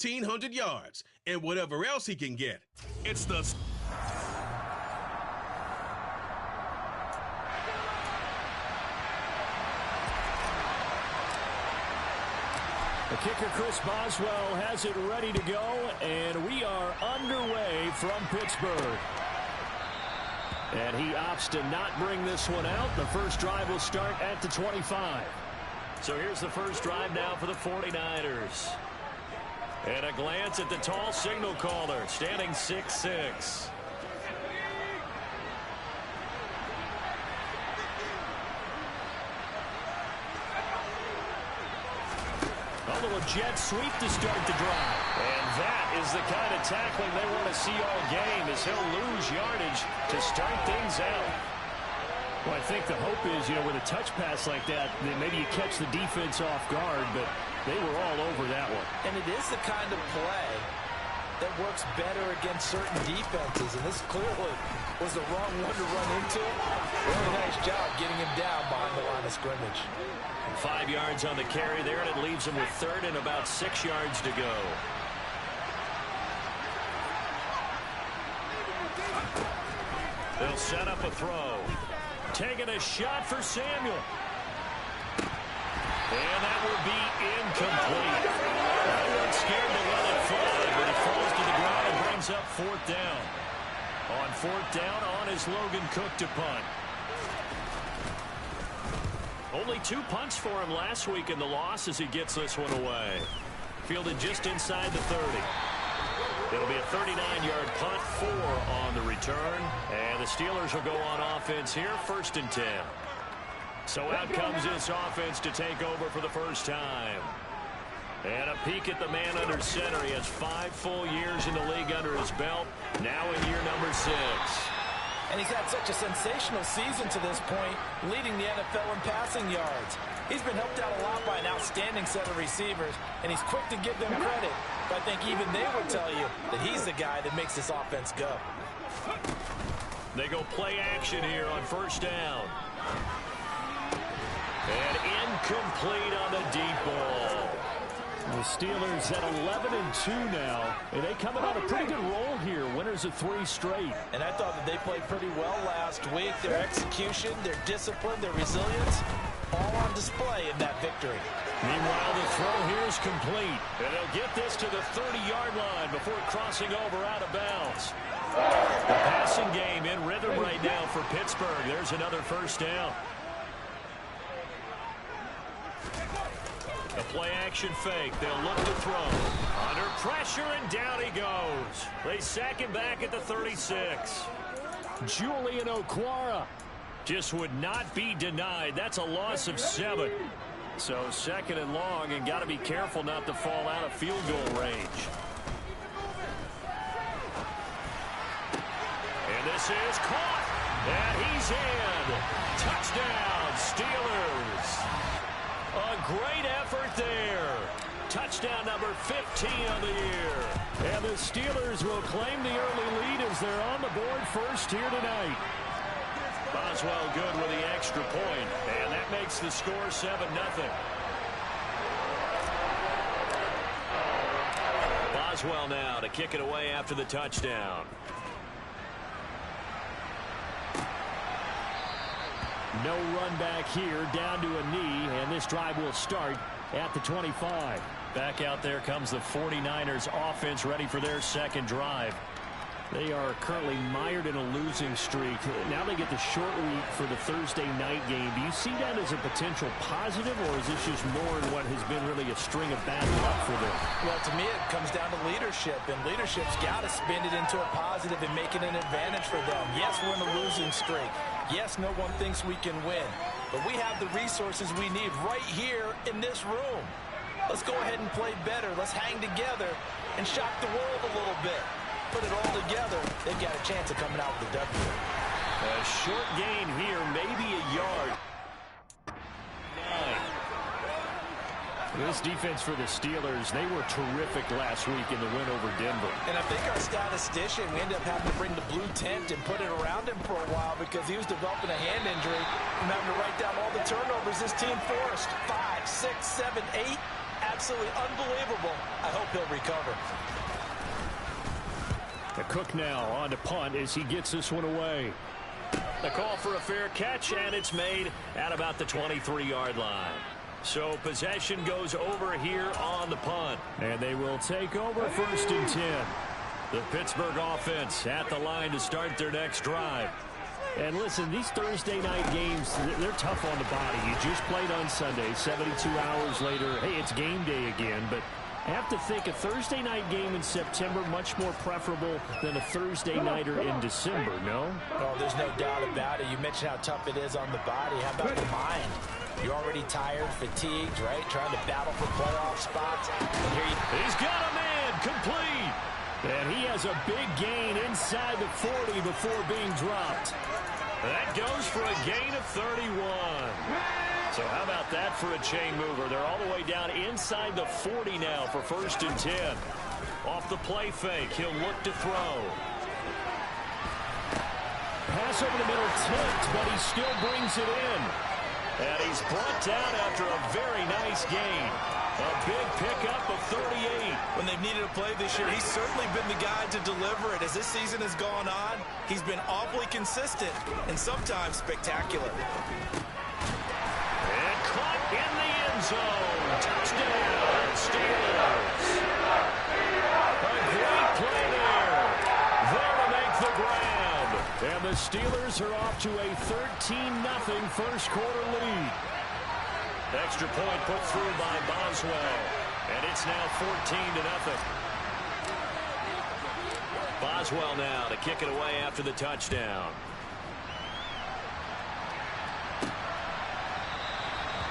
1,500 yards and whatever else he can get. It's the... The kicker, Chris Boswell, has it ready to go, and we are underway from Pittsburgh. And he opts to not bring this one out. The first drive will start at the 25. So here's the first drive now for the 49ers. And a glance at the tall signal caller, standing 6'6". A little jet sweep to start the drive. And that is the kind of tackling they want to see all game, as he'll lose yardage to start things out. Well, I think the hope is, with a touch pass like that, then maybe you catch the defense off guard, but they were all over that one. And it is the kind of play that works better against certain defenses, and this clearly was the wrong one to run into. Really nice job getting him down behind the line of scrimmage. 5 yards on the carry there, and it leaves him with third and about 6 yards to go. They'll set up a throw. Taking a shot for Samuel. And that will be incomplete. Everyone's scared to let it fly, but it falls to the ground and brings up fourth down. On fourth down, on is Logan Cook to punt. Only 2 punts for him last week in the loss as he gets this one away. Fielded just inside the 30. It'll be a 39-yard punt, 4 on the return. And the Steelers will go on offense here, 1st and 10. So out comes this offense to take over for the first time. And a peek at the man under center. He has 5 full years in the league under his belt, now in year number 6. And he's had such a sensational season to this point, leading the NFL in passing yards. He's been helped out a lot by an outstanding set of receivers, and he's quick to give them credit. But I think even they will tell you that he's the guy that makes this offense go. They go play action here on first down. And incomplete on the deep ball. The Steelers at 11-2 now, and they coming on a pretty good roll here. Winners of 3 straight. And I thought that they played pretty well last week. Their execution, their discipline, their resilience, all on display in that victory. Meanwhile, the throw here is complete. And they'll get this to the 30-yard line before crossing over out of bounds. The passing game in rhythm right now for Pittsburgh. There's another first down. A play-action fake. They'll look to throw. Under pressure, and down he goes. They sack him back at the 36. Julian Okwara just would not be denied. That's a loss of 7. So 2nd and long, and got to be careful not to fall out of field goal range. And this is caught. And he's in. Touchdown, Steelers. A great effort there. Touchdown number 15 on the year. And the Steelers will claim the early lead as they're on the board first here tonight. Boswell good with the extra point, and that makes the score 7-0. Boswell now to kick it away after the touchdown. No run back here, down to a knee, and this drive will start at the 25. Back out there comes the 49ers offense, ready for their second drive. They are currently mired in a losing streak. Now they get the short week for the Thursday night game. Do you see that as a potential positive, or is this just more in what has been really a string of bad luck for them? Well, to me, it comes down to leadership, and leadership's got to spin it into a positive and make it an advantage for them. Yes, we're in a losing streak. Yes, no one thinks we can win, but we have the resources we need right here in this room. Let's go ahead and play better. Let's hang together and shock the world a little bit. Put it all together, they've got a chance of coming out with a W. A short gain here, maybe a yard. 9. This defense for the Steelers, they were terrific last week in the win over Denver. And I think our statistician, we ended up having to bring the blue tent and put it around him for a while because he was developing a hand injury and having to write down all the turnovers this team forced. 5, 6, 7, 8. Add absolutely unbelievable. I hope he'll recover. The Cook now on to punt as he gets this one away. The call for a fair catch, and it's made at about the 23-yard line. So possession goes over here on the punt. And they will take over 1st and 10. The Pittsburgh offense at the line to start their next drive. And listen, these Thursday night games, they're tough on the body. You just played on Sunday, 72 hours later. Hey, it's game day again, but I have to think a Thursday night game in September much more preferable than a Thursday nighter in December, no? Oh, there's no doubt about it. You mentioned how tough it is on the body. How about the mind? You're already tired, fatigued, right? Trying to battle for playoff spots. And here he's got a man complete. And he has a big gain inside the 40 before being dropped. That goes for a gain of 31. So how about that for a chain mover? They're all the way down inside the 40 now for 1st and 10. Off the play fake, he'll look to throw. Pass over the middle tipped, but he still brings it in. And he's brought down after a very nice gain. A big pickup of 38. When they've needed a play this year, he's certainly been the guy to deliver it. As this season has gone on, he's been awfully consistent and sometimes spectacular. And caught in the end zone. Touchdown, Steelers. A great play there. There to make the grab. And the Steelers are off to a 13-0 first quarter lead. Extra point put through by Boswell. And it's now 14-0. Boswell now to kick it away after the touchdown.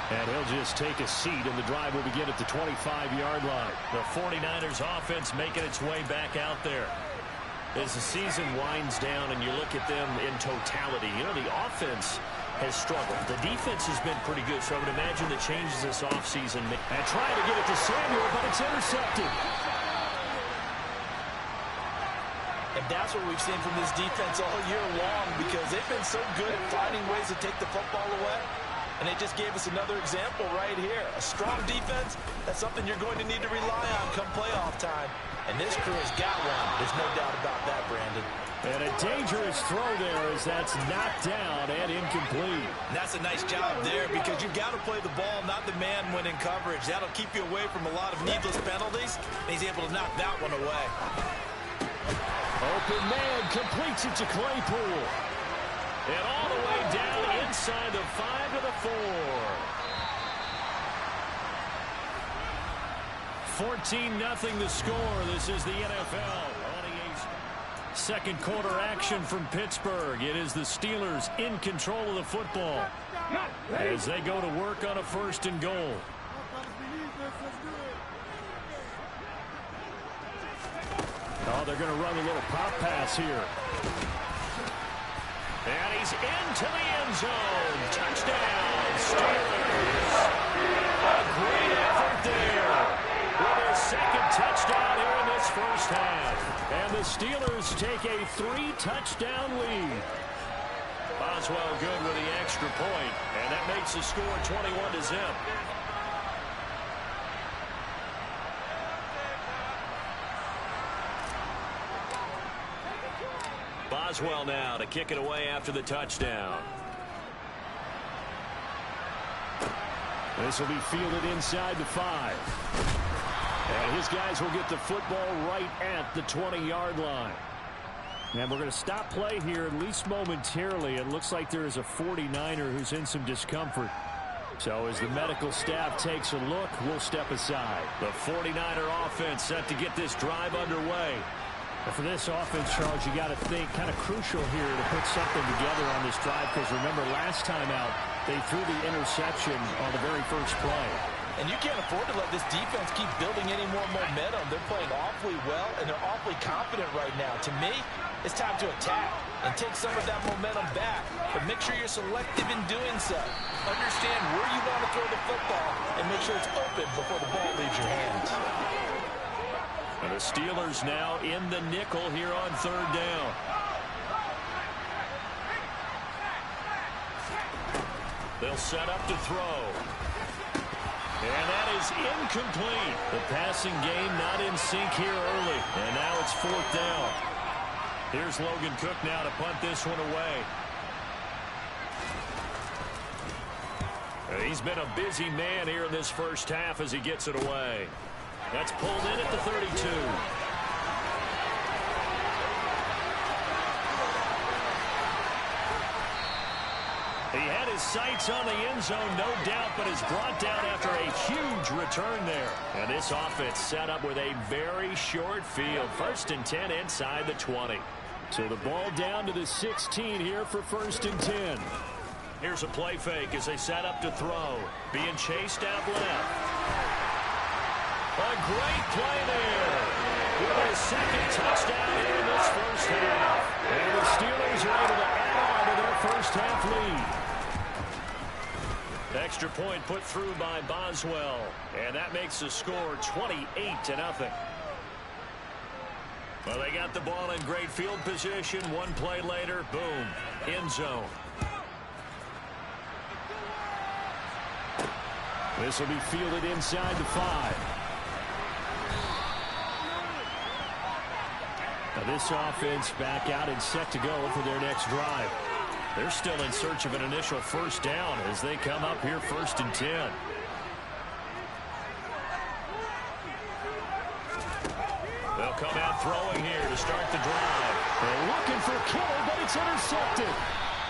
And he'll just take a seat, and the drive will begin at the 25-yard line. The 49ers offense making its way back out there. As the season winds down and you look at them in totality, you know, the offense has struggled. The defense has been pretty good, so I would imagine the changes this offseason. And trying to get it to Samuel, but it's intercepted. And that's what we've seen from this defense all year long, because they've been so good at finding ways to take the football away. And they just gave us another example right here. A strong defense, that's something you're going to need to rely on come playoff time. And this crew has got one. There's no doubt about that, Brandon. And a dangerous throw there as that's knocked down and incomplete. And that's a nice job there, because you've got to play the ball, not the man when in coverage. That'll keep you away from a lot of needless penalties. And he's able to knock that one away. Open man completes it to Claypool. And all the way down inside the 5 to the 4. 14-0 the score. This is the NFL. Second quarter action from Pittsburgh. It is the Steelers in control of the football as they go to work on a 1st and goal. Oh, they're going to run a little pop pass here. And he's into the end zone. Touchdown, Steelers. A great effort there with their second touchdown here in this first half. And the Steelers take a 3-touchdown lead. Boswell good with the extra point, and that makes the score 21-0. Boswell now to kick it away after the touchdown. This will be fielded inside the 5. And his guys will get the football right at the 20-yard line. And we're going to stop play here, at least momentarily. It looks like there is a 49er who's in some discomfort. So as the medical staff takes a look, we'll step aside. The 49er offense set to get this drive underway. But for this offense, Charles, you got to think kind of crucial here to put something together on this drive, because remember last time out, they threw the interception on the very first play. And you can't afford to let this defense keep building any more momentum. They're playing awfully well, and they're awfully confident right now. To me, it's time to attack and take some of that momentum back. But make sure you're selective in doing so. Understand where you want to throw the football and make sure it's open before the ball leaves your hands. And the Steelers now in the nickel here on 3rd down. They'll set up to throw. And that is incomplete. The passing game not in sync here early. And now it's 4th down. Here's Logan Cook now to punt this one away. He's been a busy man here in this first half as he gets it away. That's pulled in at the 32. He had his sights on the end zone, no doubt, but is brought down after a huge return there. And this offense set up with a very short field. 1st and 10 inside the 20. So the ball down to the 16 here for 1st and 10. Here's a play fake as they set up to throw. Being chased out left. A great play there. With his 2nd touchdown here in this first half. And the Steelers are able to add on to their first half lead. Extra point put through by Boswell. And that makes the score 28-0. Well, they got the ball in great field position. One play later, boom, end zone. This will be fielded inside the 5. Now this offense back out and set to go for their next drive. They're still in search of an initial first down as they come up here 1st and 10. They'll come out throwing here to start the drive. They're looking for Kittle, but it's intercepted.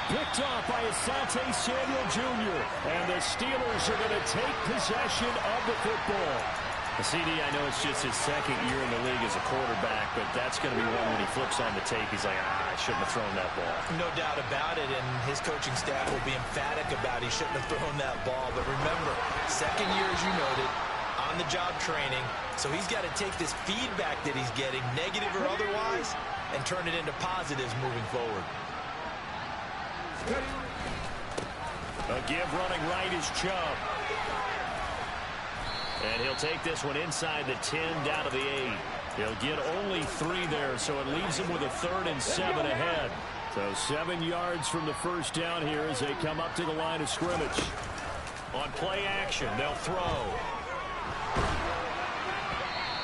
Picked off by Asante Samuel Jr. And the Steelers are going to take possession of the football. CD, I know it's just his 2nd year in the league as a quarterback, but that's going to be one when he flips on the tape. He's like, I shouldn't have thrown that ball. No doubt about it, and his coaching staff will be emphatic about he shouldn't have thrown that ball. But remember, 2nd year, as you noted, on-the-job training. So he's got to take this feedback that he's getting, negative or otherwise, and turn it into positives moving forward. A give running right is Chubb. And he'll take this one inside the 10 down to the 8. He'll get only 3 there, so it leaves him with a 3rd and 7 ahead. So 7 yards from the first down here as they come up to the line of scrimmage. On play action, they'll throw.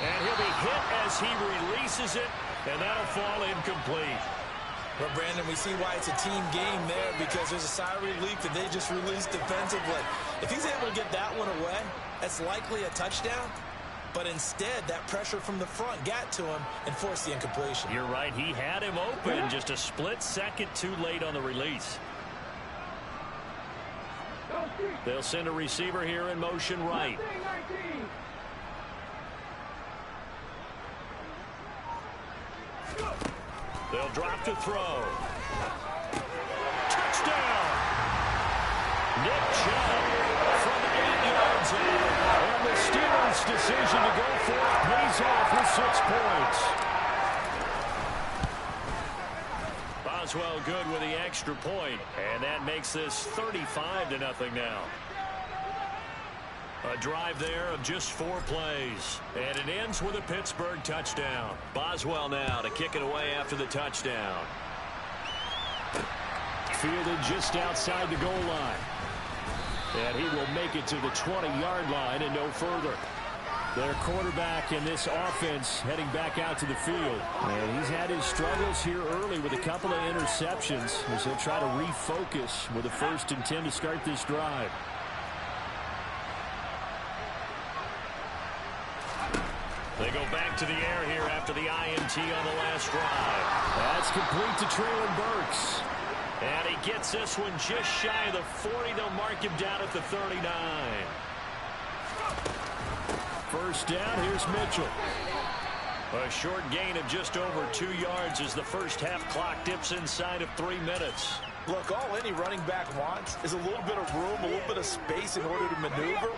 And he'll be hit as he releases it, and that'll fall incomplete. But, Brandon, we see why it's a team game there, because there's a sigh of relief that they just released defensively. If he's able to get that one away, that's likely a touchdown. But instead, that pressure from the front got to him and forced the incompletion. You're right. He had him open, just a split second too late on the release. They'll send a receiver here in motion right. They'll drop to throw. Touchdown! Nick Chubb from 8 yards out. And the Steelers' decision to go for it pays off with 6 points. Boswell good with the extra point, and that makes this 35-0 now. A drive there of just 4 plays. And it ends with a Pittsburgh touchdown. Boswell now to kick it away after the touchdown. Fielded just outside the goal line. And he will make it to the 20-yard line and no further. Their quarterback in this offense heading back out to the field. And he's had his struggles here early with a couple of interceptions as he'll try to refocus with a 1st and 10 to start this drive. They go back to the air here after the INT on the last drive. That's complete to Traylon Burks. And he gets this one just shy of the 40. They'll mark him down at the 39. First down, here's Mitchell. A short gain of just over 2 yards as the first half clock dips inside of 3 minutes. Look, all any running back wants is a little bit of room, a little bit of space in order to maneuver.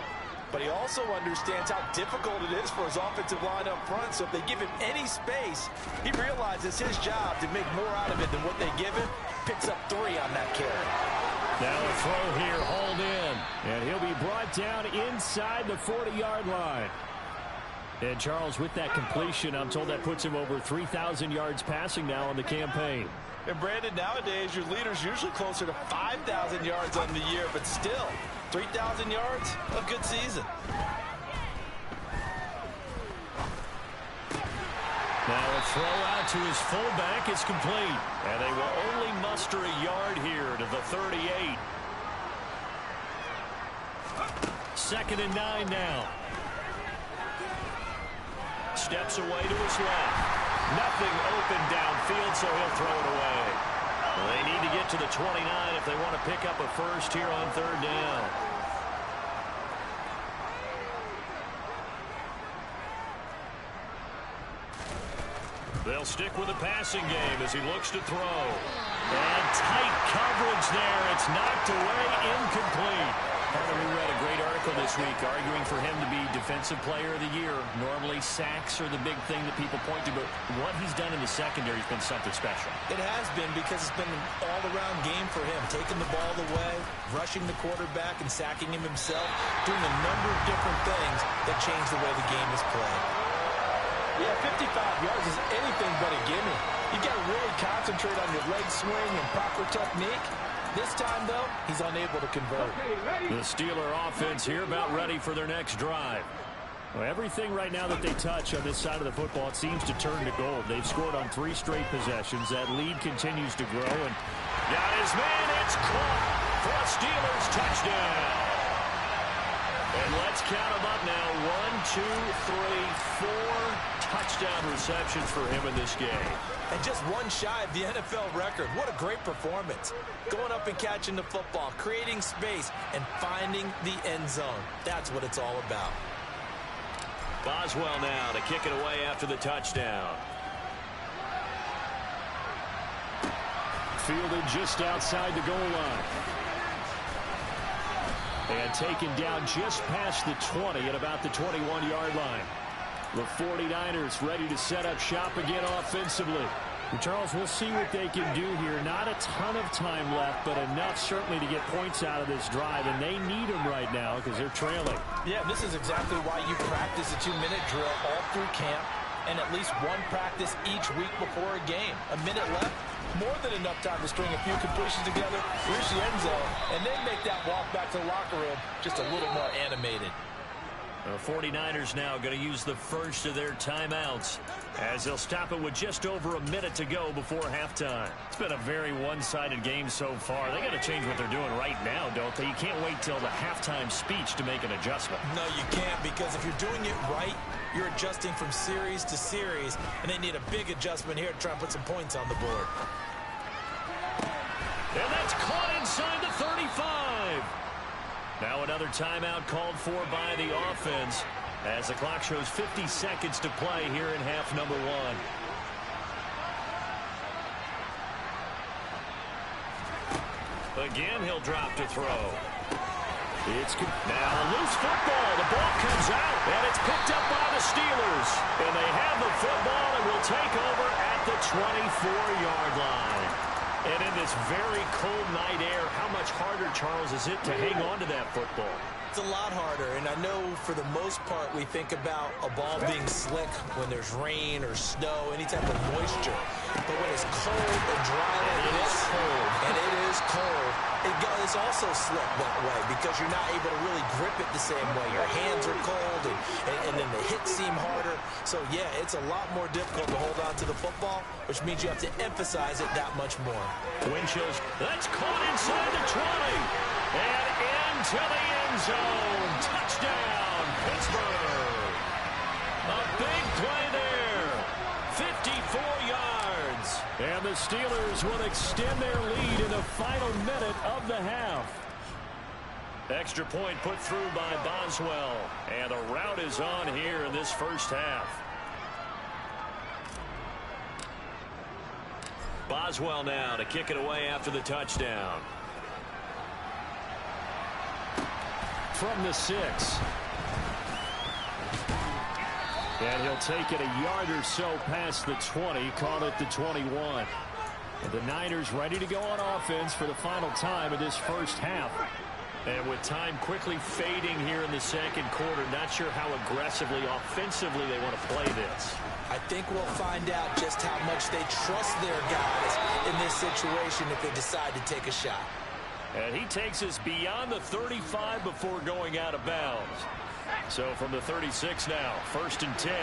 But he also understands how difficult it is for his offensive line up front. So if they give him any space, he realizes his job to make more out of it than what they give him. Picks up 3 on that carry. Now a throw here, hauled in. And he'll be brought down inside the 40-yard line. And Charles, with that completion, I'm told that puts him over 3,000 yards passing now on the campaign. And Brandon, nowadays your leader's usually closer to 5,000 yards on the year, but still, 3,000 yards, a good season. Now a throw out to his fullback is complete. And they will only muster a yard here to the 38. 2nd and 9 now. Steps away to his left. Nothing open downfield, so he'll throw it away. Well, they need to get to the 29 if they want to pick up a first here on 3rd down. They'll stick with the passing game as he looks to throw. And tight coverage there. It's knocked away, incomplete. We read a great article this week arguing for him to be Defensive Player of the Year. Normally, sacks are the big thing that people point to, but what he's done in the secondary has been something special. It has been, because it's been an all-around game for him. Taking the ball away, rushing the quarterback, and sacking him himself, doing a number of different things that change the way the game is played. Yeah, 55 yards is anything but a gimme. You got to really concentrate on your leg swing and proper technique. This time, though, he's unable to convert. The Steeler offense here about ready for their next drive. Well, everything right now that they touch on this side of the football, it seems to turn to gold. They've scored on 3 straight possessions. That lead continues to grow. And got his man. It's caught for a Steelers touchdown. And let's count them up now. 1, 2, 3, 4 touchdown receptions for him in this game. And just one shy of the NFL record. What a great performance. Going up and catching the football, creating space, and finding the end zone. That's what it's all about. Boswell now to kick it away after the touchdown. Fielded just outside the goal line. And taken down just past the 20 at about the 21-yard line. The 49ers ready to set up shop again offensively. And Charles, we'll see what they can do here. Not a ton of time left, but enough certainly to get points out of this drive. And they need them right now because they're trailing. Yeah, this is exactly why you practice a 2-minute drill all through camp and at least one practice each week before a game. A minute left, more than enough time to string a few completions together, reach the end zone, and then make that walk back to the locker room just a little more animated. The 49ers now going to use the first of their timeouts as they'll stop it with just over a minute to go before halftime. It's been a very one-sided game so far. They got to change what they're doing right now, don't they? You can't wait till the halftime speech to make an adjustment. No, you can't, because if you're doing it right, you're adjusting from series to series, and they need a big adjustment here to try and put some points on the board. And that's caught inside the 35. Now another timeout called for by the offense as the clock shows 50 seconds to play here in half number 1. Again, he'll drop to throw. It's now a loose football. The ball comes out, and it's picked up by the Steelers. And they have the football and will take over at the 24-yard line. And in this very cold night air, how much harder, Charles, is it to hang on to that football? It's a lot harder, and I know for the most part we think about a ball being slick when there's rain or snow, any type of moisture. But when it's cold and dry like this, it's also slick that way because you're not able to really grip it the same way. Your hands are cold, and then the hits seem harder. So, yeah, it's a lot more difficult to hold on to the football, which means you have to emphasize it that much more. Wind chills. That's caught inside the 20. And into the end zone. Touchdown, Pittsburgh. A big play there. 54 yards. And the Steelers will extend their lead in the final minute of the half. Extra point put through by Boswell. And the route is on here in this first half. Boswell now to kick it away after the touchdown. From the 6. And he'll take it a yard or so past the 20, call it the 21. And the Niners ready to go on offense for the final time of this first half. And with time quickly fading here in the second quarter, not sure how aggressively, offensively they want to play this. I think we'll find out just how much they trust their guys in this situation if they decide to take a shot. And he takes us beyond the 35 before going out of bounds. So from the 36 now, 1st and 10.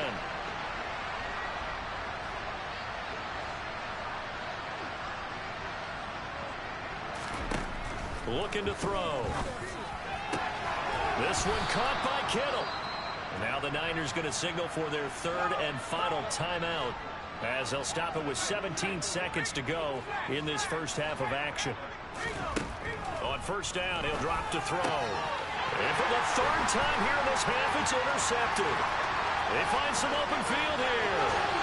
Looking to throw. This one caught by Kittle. Now the Niners going to signal for their 3rd and final timeout as they'll stop it with 17 seconds to go in this first half of action. On 1st down, he'll drop to throw. And for the 3rd time here in this half, it's intercepted. They find some open field here.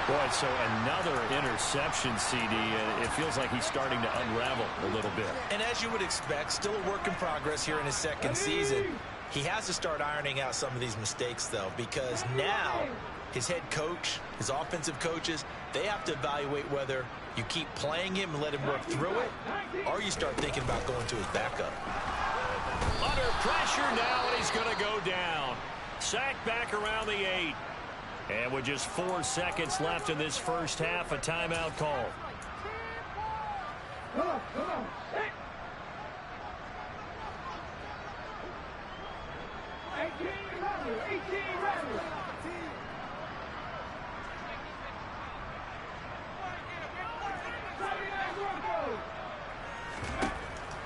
Boy, so another interception, CD. It feels like he's starting to unravel a little bit. And as you would expect, still a work in progress here in his second season. He has to start ironing out some of these mistakes, though, because now his head coach, his offensive coaches, they have to evaluate whether you keep playing him and let him work through it, or you start thinking about going to his backup. Under pressure now, and he's going to go down. Sacked back around the 8. And with just 4 seconds left in this first half, a timeout call.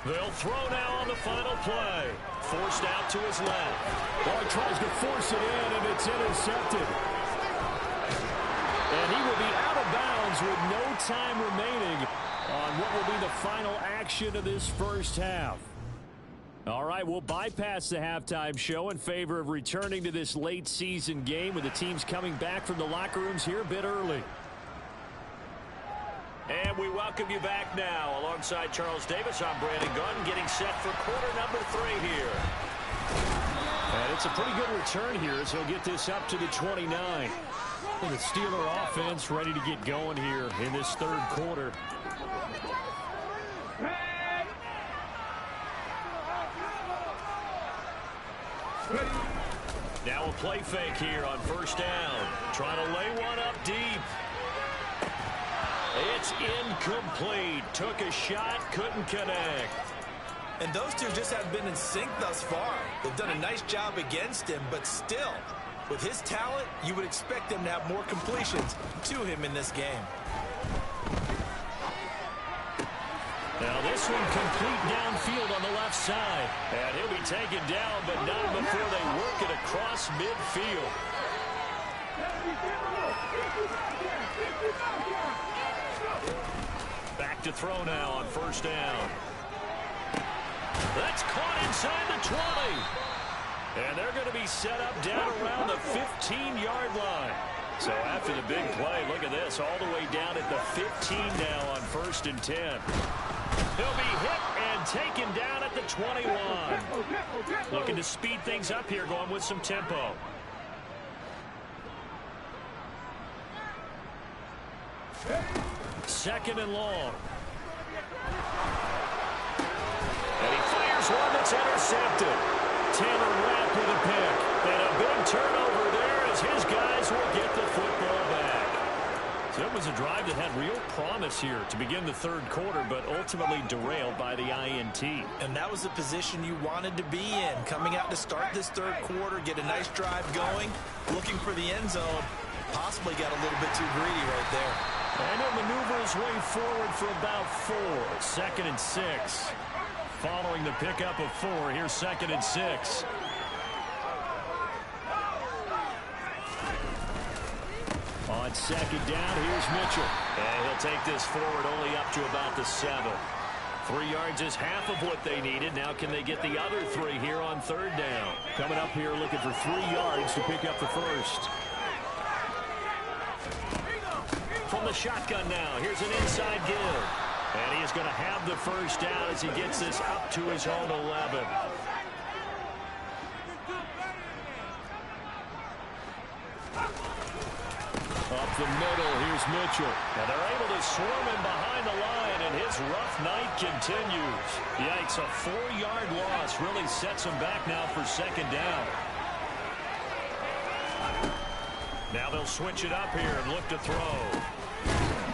They'll throw now on the final play. Forced out to his left. Well, he tries to force it in, and it's intercepted. And he will be out of bounds with no time remaining on what will be the final action of this first half. All right, we'll bypass the halftime show in favor of returning to this late season game with the teams coming back from the locker rooms here a bit early. And we welcome you back now. Alongside Charles Davis, I'm Brandon Gunn, getting set for quarter number 3 here. And it's a pretty good return here as he'll get this up to the 29. The Steeler offense ready to get going here in this 3rd quarter. Now a play fake here on 1st down. Trying to lay one up deep. It's incomplete. Took a shot, couldn't connect. And those two just have been in sync thus far. They've done a nice job against him, but still, with his talent, you would expect them to have more completions to him in this game. Now this one complete downfield on the left side. And he'll be taken down, but not before they work it across midfield. Back to throw now on 1st down. That's caught inside the 20. And they're going to be set up down around the 15-yard line. So after the big play, look at this, all the way down at the 15 now on 1st and 10. He'll be hit and taken down at the 21. Looking to speed things up here, going with some tempo. Second and long. And he fires one that's intercepted. Taylor Rapp with a pick. And a big turnover there as his guys will get the football back. So it was a drive that had real promise here to begin the 3rd quarter, but ultimately derailed by the INT. And that was the position you wanted to be in. Coming out to start this 3rd quarter, get a nice drive going, looking for the end zone. Possibly got a little bit too greedy right there. And he'll maneuver his way forward for about 4. 2nd and 6. Following the pickup of 4, here's 2nd and 6. On 2nd down, here's Mitchell. And he'll take this forward only up to about the 7. 3 yards is half of what they needed. Now can they get the other 3 here on 3rd down? Coming up here looking for 3 yards to pick up the first. From the shotgun now, here's an inside give. And he is going to have the first down as he gets this up to his own 11. Up the middle. Here's Mitchell. And they're able to swarm him behind the line, and his rough night continues. Yikes, a 4-yard loss really sets him back now for second down. Now they'll switch it up here and look to throw.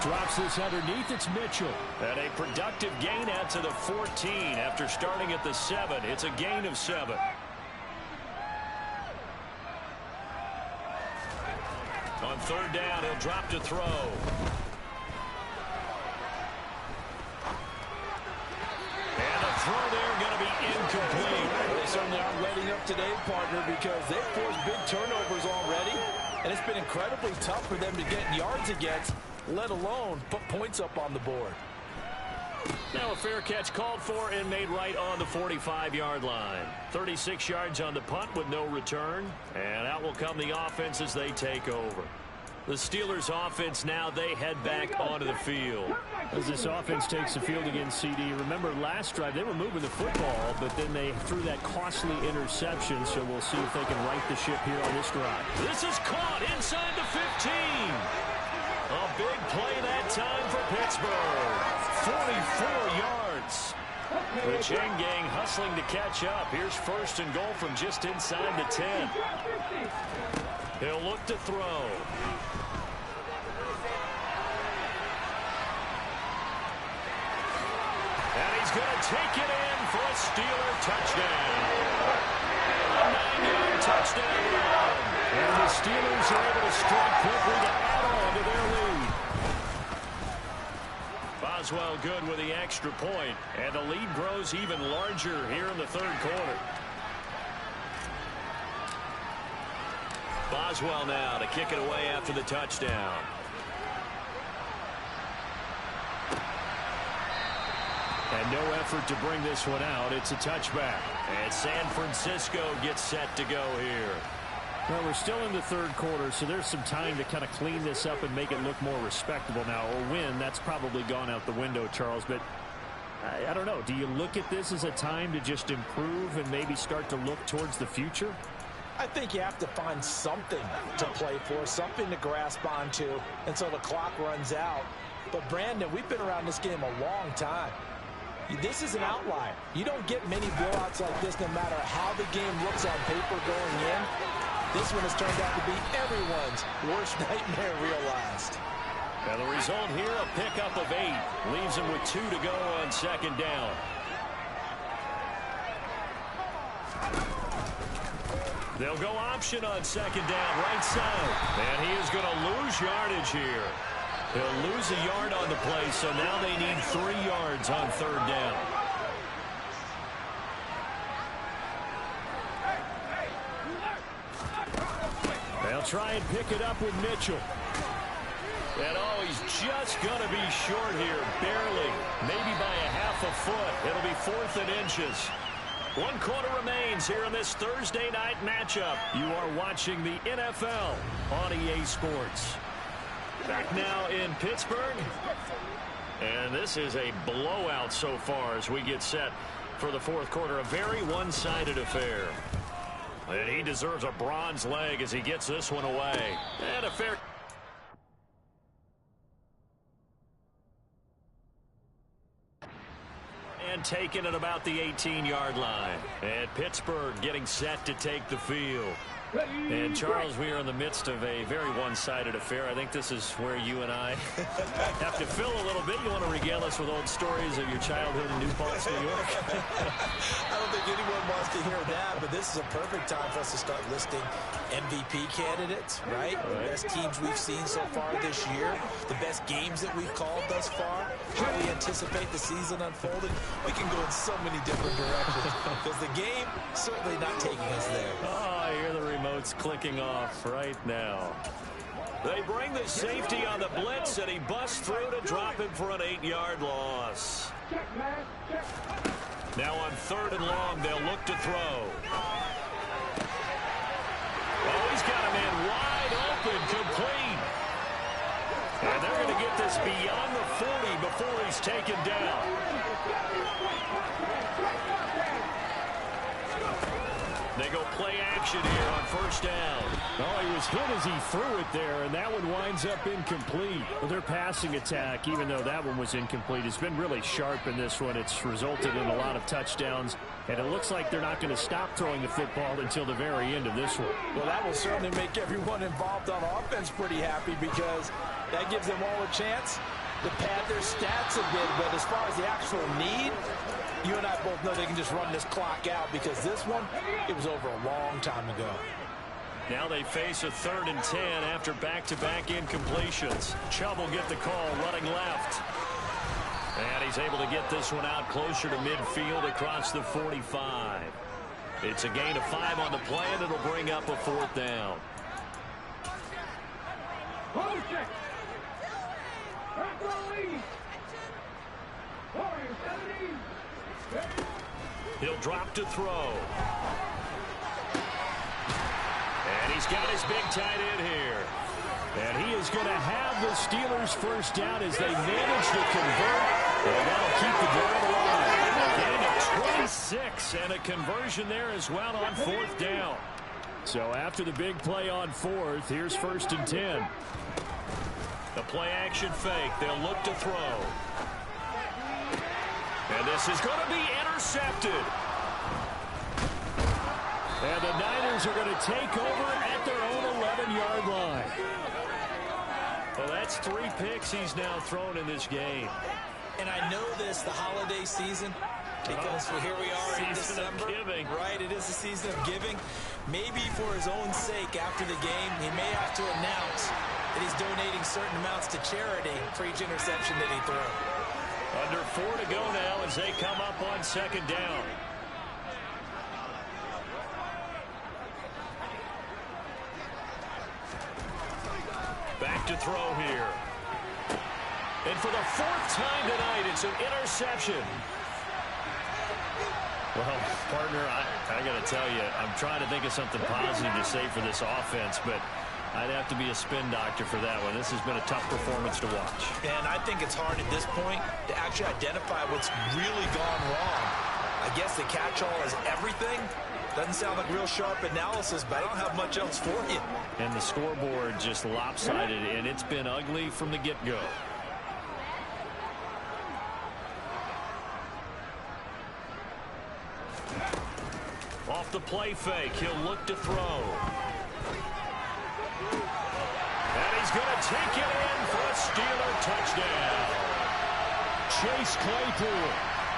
Drops this underneath. It's Mitchell. And a productive gain out to the 14 after starting at the 7. It's a gain of 7. On third down, he'll drop to throw. And the throw there going to be incomplete. They certainly aren't letting up today, partner, because they've forced big turnovers already. And it's been incredibly tough for them to get yards against, let alone put points up on the board. Now a fair catch called for and made right on the 45-yard line. 36 yards on the punt with no return. And out will come the offense as they take over. The Steelers offense now, they head back onto the field. As this offense takes the field against CD, remember last drive they were moving the football, but then they threw that costly interception, so we'll see if they can right the ship here on this drive. This is caught inside the 15. A big play that time for Pittsburgh. 44 yards. The chain gang hustling to catch up. Here's first and goal from just inside the 10. He'll look to throw. And he's going to take it in for a Steeler touchdown. A 9-yard touchdown run. And the Steelers are able to strike quickly to add on to their lead. Boswell good with the extra point, and the lead grows even larger here in the third quarter. Boswell now to kick it away after the touchdown. And no effort to bring this one out. It's a touchback. And San Francisco gets set to go here. Well, we're still in the third quarter, so there's some time to kind of clean this up and make it look more respectable now. A win, that's probably gone out the window, Charles. But I don't know. Do you look at this as a time to just improve and maybe start to look towards the future? I think you have to find something to play for, something to grasp onto until the clock runs out. But, Brandon, we've been around this game a long time. This is an outlier. You don't get many blowouts like this no matter how the game looks on paper going in. This one has turned out to be everyone's worst nightmare realized. And the result here, a pickup of 8. Leaves him with 2 to go on second down. They'll go option on second down, right side. And he is going to lose yardage here. He'll lose a yard on the play, so now they need 3 yards on third down. They'll try and pick it up with Mitchell. And he's just going to be short here, barely, maybe by a half a foot. It'll be 4th and inches. 1 quarter remains here in this Thursday night matchup. You are watching the NFL on EA Sports. Back now in Pittsburgh. And this is a blowout so far as we get set for the fourth quarter. A very one-sided affair. And he deserves a bronze leg as he gets this one away. And a fair... And taken at about the 18-yard line. And Pittsburgh getting set to take the field. And, Charles, we are in the midst of a very one-sided affair. I think this is where you and I have to fill a little bit. You want to regale us with old stories of your childhood in New Paltz, New York? I don't think anyone wants to hear that, but this is a perfect time for us to start listing MVP candidates, right? The best teams we've seen so far this year, the best games that we've called thus far, how we anticipate the season unfolding. We can go in so many different directions because the game certainly not taking us there. Oh, I hear the remote's clicking off right now. They bring the safety on the blitz, and he busts through to drop him for an 8-yard loss. Now on 3rd and long, they'll look to throw. Oh, he's got a man wide open, complete. And they're going to get this beyond the 40 before he's taken down. They go play action here on first down. Oh, he was hit as he threw it there, and that one winds up incomplete. Well, their passing attack, even though that one was incomplete, has been really sharp in this one. It's resulted in a lot of touchdowns, and it looks like they're not going to stop throwing the football until the very end of this one. Well, that will certainly make everyone involved on offense pretty happy because that gives them all a chance to pad their stats a bit. But as far as the actual need, you and I both know they can just run this clock out because this one, it was over a long time ago. Now they face a 3rd and 10 after back-to-back incompletions. Chubb will get the call running left. And he's able to get this one out closer to midfield across the 45. It's a gain of 5 on the play, and it'll bring up a 4th down. He'll drop to throw. And he's got his big tight end here. And he is going to have the Steelers first down as they manage to convert. And that'll keep the drive alive. A gain of 26 and a conversion there as well on 4th down. So after the big play on 4th, here's 1st and 10. The play action fake. They'll look to throw. And this is going to be intercepted. And the Niners are going to take over at their own 11-yard line. Well, that's 3 picks he's now thrown in this game. And I know this, the holiday season, because here we are in December. Giving. Right, it is the season of giving. Maybe for his own sake after the game, he may have to announce that he's donating certain amounts to charity for each interception that he threw. Under 4 to go now as they come up on 2nd down. Back to throw here. And for the 4th time tonight, it's an interception. Well, partner, I got to tell you, I'm trying to think of something positive to say for this offense, but I'd have to be a spin doctor for that one. This has been a tough performance to watch. And I think it's hard at this point to actually identify what's really gone wrong. I guess the catch-all is everything. Doesn't sound like real sharp analysis, but I don't have much else for you. And the scoreboard just lopsided, and it's been ugly from the get-go. Off the play fake, he'll look to throw. And he's going to take it in for a Steeler touchdown. Chase Claypool,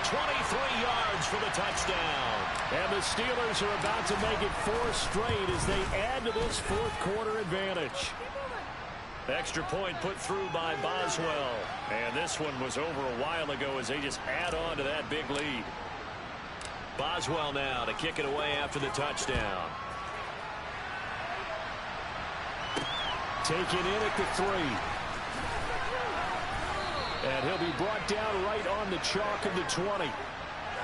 23 yards for the touchdown. and the Steelers are about to make it 4 straight as they add to this 4th quarter advantage. Extra point put through by Boswell. And this one was over a while ago as they just add on to that big lead. Boswell now to kick it away after the touchdown. Taken in at the 3. And he'll be brought down right on the chalk of the 20.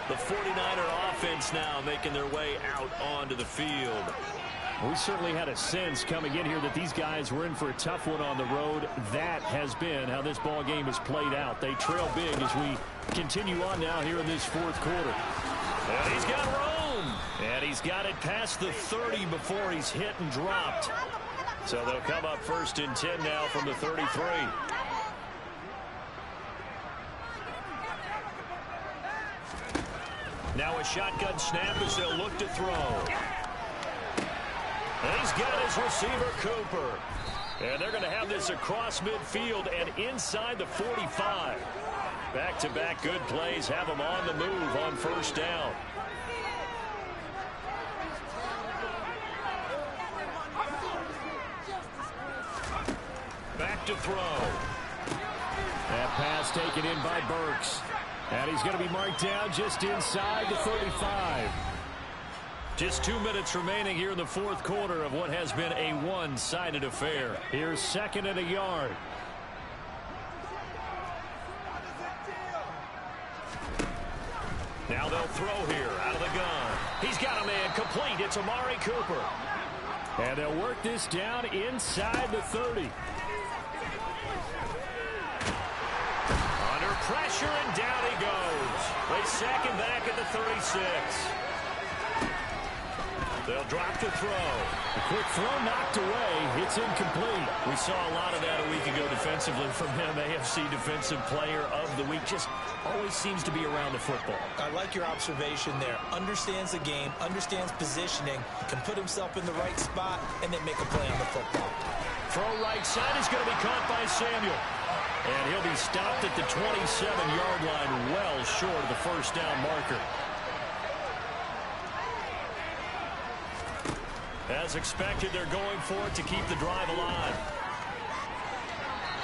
The 49er offense now making their way out onto the field. We certainly had a sense coming in here that these guys were in for a tough one on the road. That has been how this ball game has played out. They trail big as we continue on now here in this 4th quarter. And he's got room. And he's got it past the 30 before he's hit and dropped. So they'll come up 1st and 10 now from the 33. Now a shotgun snap as they'll look to throw. And he's got his receiver, Cooper. And they're going to have this across midfield and inside the 45. Back-to-back good plays have them on the move on 1st down. Back to throw. That pass taken in by Burks. And he's going to be marked down just inside the 35. Just 2 minutes remaining here in the 4th quarter of what has been a one-sided affair. Here's 2nd and a yard. Now they'll throw here out of the gun. He's got a man complete. It's Amari Cooper. And they'll work this down inside the 30. Under pressure, and down he goes. They sack him back at the 36. They'll drop the throw. A quick throw knocked away. It's incomplete. We saw a lot of that a week ago defensively from him. AFC Defensive Player of the Week. Just always seems to be around the football. I like your observation there. Understands the game, understands positioning, can put himself in the right spot, and then make a play on the football. Throw right side is going to be caught by Samuel. And he'll be stopped at the 27-yard line, well short of the first down marker. As expected, they're going for it to keep the drive alive.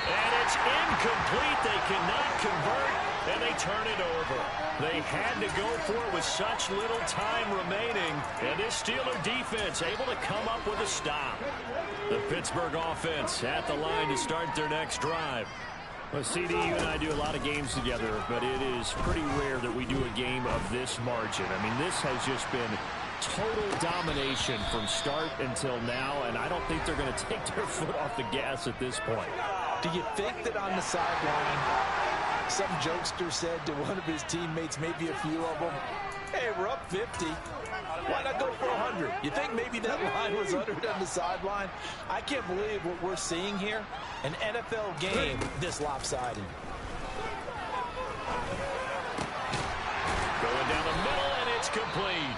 And it's incomplete. They cannot convert, and they turn it over. They had to go for it with such little time remaining, and this Steeler defense able to come up with a stop. The Pittsburgh offense at the line to start their next drive. Well, CD, you and I do a lot of games together, but it is pretty rare that we do a game of this margin. I mean, this has just been total domination from start until now, and I don't think they're going to take their foot off the gas at this point. Do you think that on the sideline, some jokester said to one of his teammates, maybe a few of them, hey, we're up 50. Why not go for 100? You think maybe that line was uttered on the sideline? I can't believe what we're seeing here. An NFL game this lopsided. Going down the middle, and it's complete.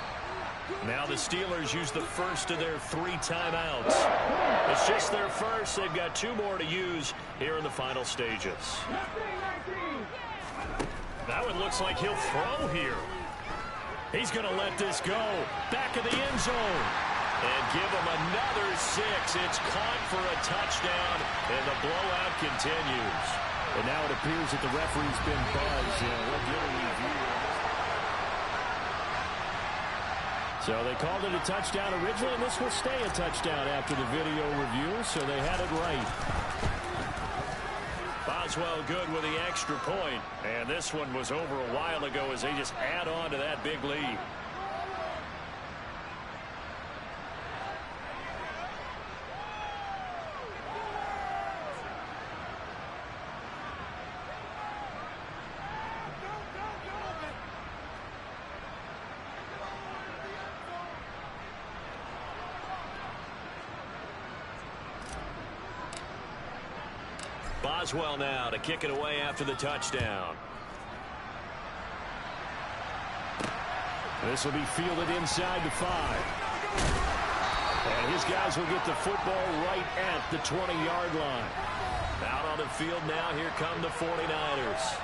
Now the Steelers use the first of their 3 timeouts. It's just their first. They've got 2 more to use here in the final stages. That one looks like he'll throw here. He's going to let this go. Back of the end zone. And give him another 6. It's caught for a touchdown, and the blowout continues. And now it appears that the referee's been buzzed. We'll get a review. So they called it a touchdown originally, and this will stay a touchdown after the video review, so they had it right. Boswell good with the extra point, and this one was over a while ago as they just add on to that big lead. Boswell now to kick it away after the touchdown. This will be fielded inside the 5. And his guys will get the football right at the 20-yard line. Out on the field now, here come the 49ers.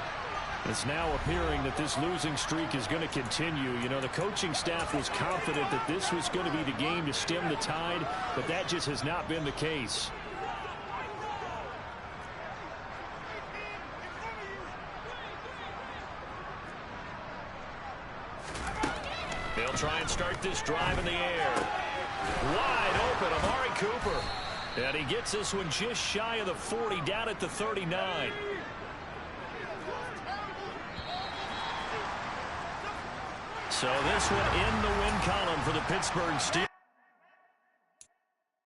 It's now appearing that this losing streak is going to continue. You know, the coaching staff was confident that this was going to be the game to stem the tide, but that just has not been the case. They'll try and start this drive in the air. Wide open, Amari Cooper. And he gets this one just shy of the 40, down at the 39. So this one in the win column for the Pittsburgh Steelers.